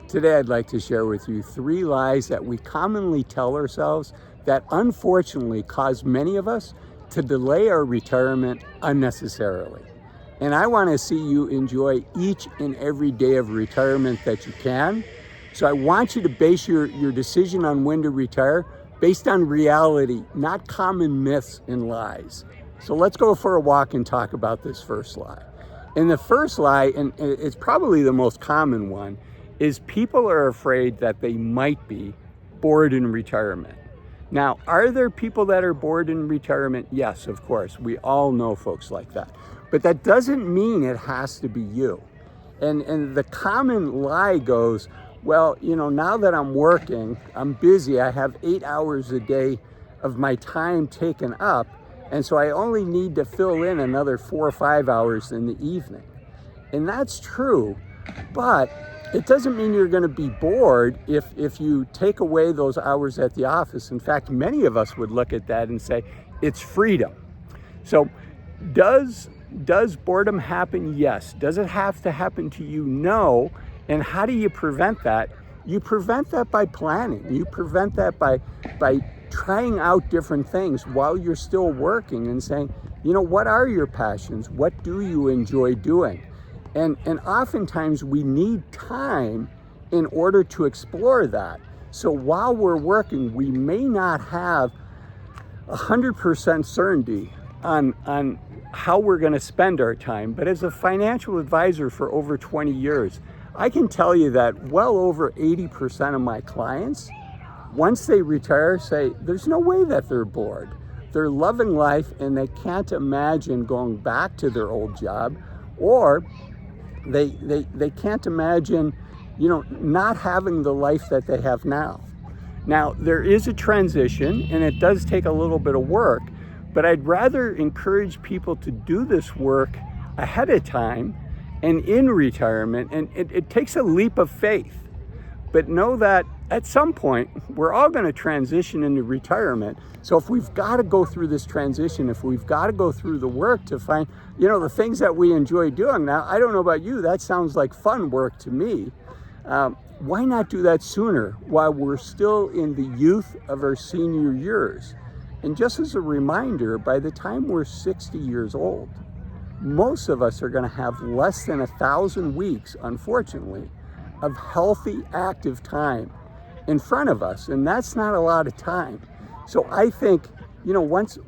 Today I'd like to share with you 3 lies that we commonly tell ourselves that unfortunately cause many of us to delay our retirement unnecessarily. And I want to see you enjoy each and every day of retirement that you can. So I want you to base your decision on when to retire based on reality, not common myths and lies. So let's go for a walk and talk about this first lie. And the first lie, and it's probably the most common one, is people are afraid that they might be bored in retirement. Now, are there people that are bored in retirement? Yes, of course. We all know folks like that. But that doesn't mean it has to be you. And the common lie goes, well, now that I'm working, I'm busy, I have 8 hours a day of my time taken up, and so I only need to fill in another 4 or 5 hours in the evening. And that's true, but it doesn't mean you're going to be bored if you take away those hours at the office. In fact, many of us would look at that and say, it's freedom. So does boredom happen? Yes. Does it have to happen to you? No. And how do you prevent that? You prevent that by planning. You prevent that by trying out different things while you're still working and saying, what are your passions? What do you enjoy doing? And oftentimes we need time in order to explore that. So while we're working, we may not have 100% certainty on how we're going to spend our time. But as a financial advisor for over 20 years, I can tell you that well over 80% of my clients, once they retire, say there's no way that they're bored. They're loving life and they can't imagine going back to their old job, or they can't imagine, not having the life that they have now. Now, there is a transition and it does take a little bit of work, but I'd rather encourage people to do this work ahead of time and in retirement, and it takes a leap of faith. But know that at some point, we're all going to transition into retirement. So if we've got to go through this transition, if we've got to go through the work to find, the things that we enjoy doing. Now, I don't know about you, that sounds like fun work to me. Why not do that sooner while we're still in the youth of our senior years? And just as a reminder, by the time we're 60 years old, most of us are going to have less than 1,000 weeks, unfortunately, of healthy, active time in front of us, and that's not a lot of time. So I think, once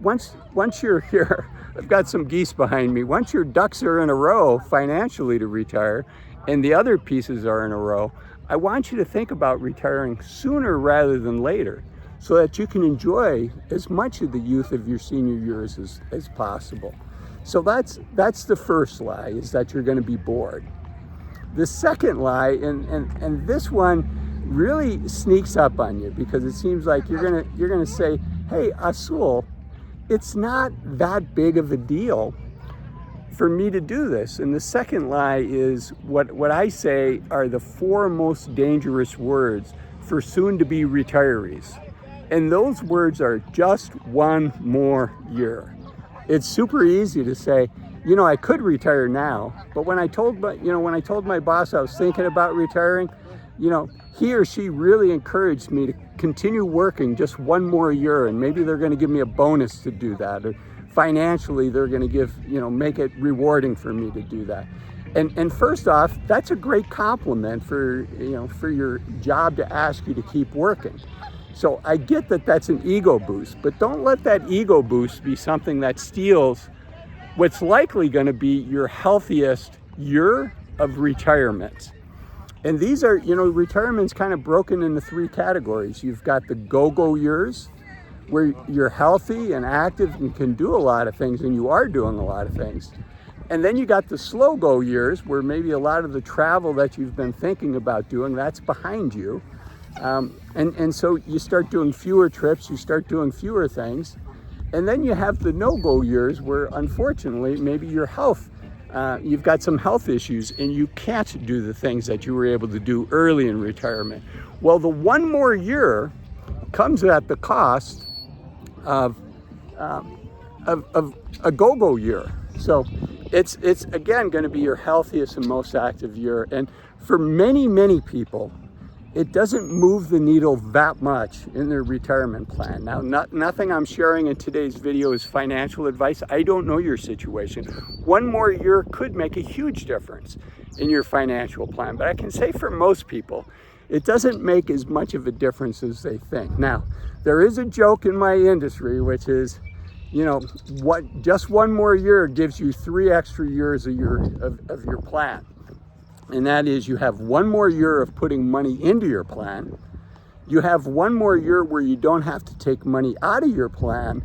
you're here, I've got some geese behind me. Once your ducks are in a row financially to retire, and the other pieces are in a row, I want you to think about retiring sooner rather than later, so that you can enjoy as much of the youth of your senior years as possible. So that's the first lie, is that you're going to be bored. The second lie, and this one really sneaks up on you, because it seems like you're gonna say, hey, Azul, it's not that big of a deal for me to do this. And the second lie is what I say are the 4 most dangerous words for soon-to-be retirees. And those words are just 1 more year. It's super easy to say, I could retire now, but when I told my boss I was thinking about retiring, he or she really encouraged me to continue working just 1 more year, and maybe they're going to give me a bonus to do that, or financially they're going to make it rewarding for me to do that. And first off, that's a great compliment for your job to ask you to keep working. So I get that that's an ego boost, but don't let that ego boost be something that steals what's likely going to be your healthiest year of retirement. And these are, retirement's kind of broken into 3 categories. You've got the go-go years, where you're healthy and active and can do a lot of things, and you are doing a lot of things. And then you got the slow-go years, where maybe a lot of the travel that you've been thinking about doing, that's behind you. And so you start doing fewer trips, you start doing fewer things. And then you have the no-go years, where unfortunately maybe your health, you've got some health issues and you can't do the things that you were able to do early in retirement. Well, the 1 more year comes at the cost of a go-go year. So it's again going to be your healthiest and most active year. And for many people, it doesn't move the needle that much in their retirement plan. Now, nothing I'm sharing in today's video is financial advice. I don't know your situation. One more year could make a huge difference in your financial plan, but I can say for most people, it doesn't make as much of a difference as they think. Now, there is a joke in my industry, which is, you know, just one more year gives you 3 extra years of your plan. And that is, you have one more year of putting money into your plan. You have one more year where you don't have to take money out of your plan.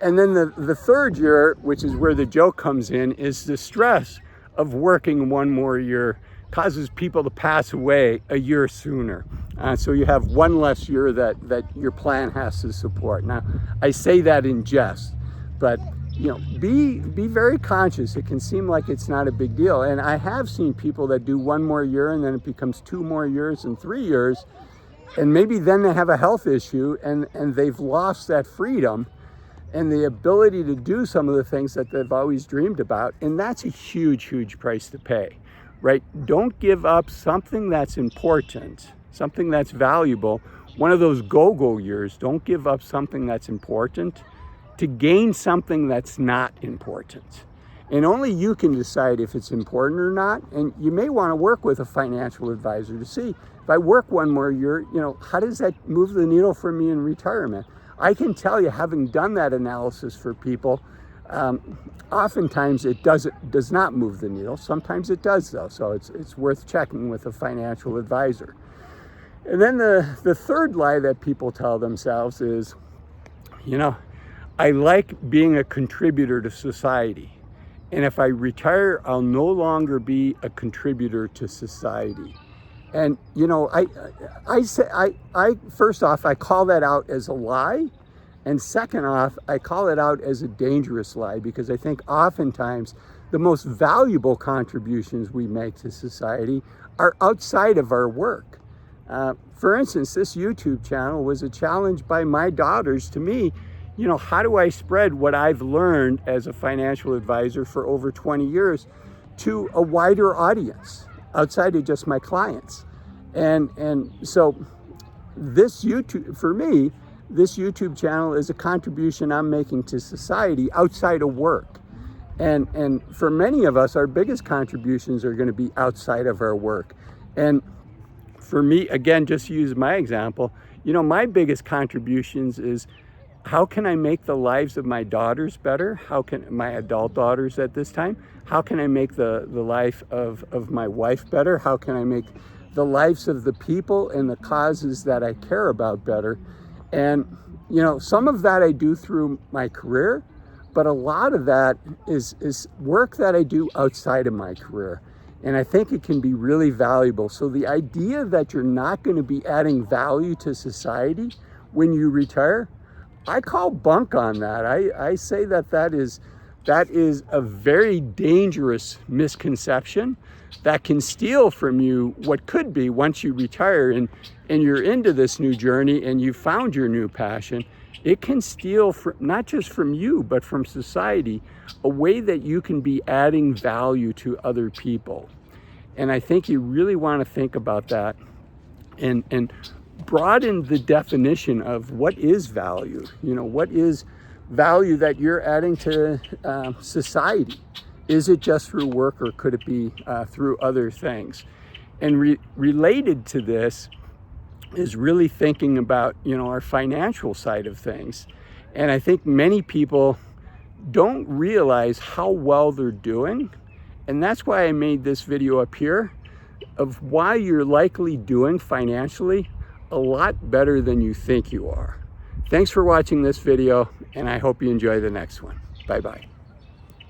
And then the third year, which is where the joke comes in, is the stress of working one more year causes people to pass away a year sooner. So you have one less year that your plan has to support. Now, I say that in jest, but you know, be very conscious. It can seem like it's not a big deal. And I have seen people that do one more year and then it becomes 2 more years and 3 years. And maybe then they have a health issue and they've lost that freedom and the ability to do some of the things that they've always dreamed about. And that's a huge, huge price to pay, right? Don't give up something that's important, something that's valuable. One of those go-go years, don't give up something that's important to gain something that's not important. And only you can decide if it's important or not. And you may want to work with a financial advisor to see, if I work one more year, you know, how does that move the needle for me in retirement? I can tell you, having done that analysis for people, oftentimes it does not move the needle. Sometimes it does though. So it's worth checking with a financial advisor. And then the third lie that people tell themselves is, you know, I like being a contributor to society. And if I retire, I'll no longer be a contributor to society. And, you know, I first off, I call that out as a lie. And second off, I call it out as a dangerous lie, because I think oftentimes the most valuable contributions we make to society are outside of our work. For instance, this YouTube channel was a challenge by my daughters to me. You know, how do I spread what I've learned as a financial advisor for over 20 years to a wider audience outside of just my clients? And so this YouTube, for me, this YouTube channel is a contribution I'm making to society outside of work. And for many of us, our biggest contributions are going to be outside of our work. And for me, again, just to use my example, you know, my biggest contributions is, how can I make the lives of my daughters better? How can my adult daughters at this time? How can I make the life of my wife better? How can I make the lives of the people and the causes that I care about better? And, you know, some of that I do through my career, but a lot of that is work that I do outside of my career. And I think it can be really valuable. So the idea that you're not going to be adding value to society when you retire, I call bunk on that. I say that is a very dangerous misconception that can steal from you what could be, once you retire and you're into this new journey and you found your new passion, it can steal from, not just from you, but from society, a way that you can be adding value to other people. And I think you really want to think about that and broaden the definition of what is value. You know, what is value that you're adding to society? Is it just through work, or could it be through other things? And related to this is really thinking about, you know, our financial side of things. And I think many people don't realize how well they're doing. And that's why I made this video up here of why you're likely doing financially a lot better than you think you are. Thanks for watching this video, and I hope you enjoy the next one. Bye-bye.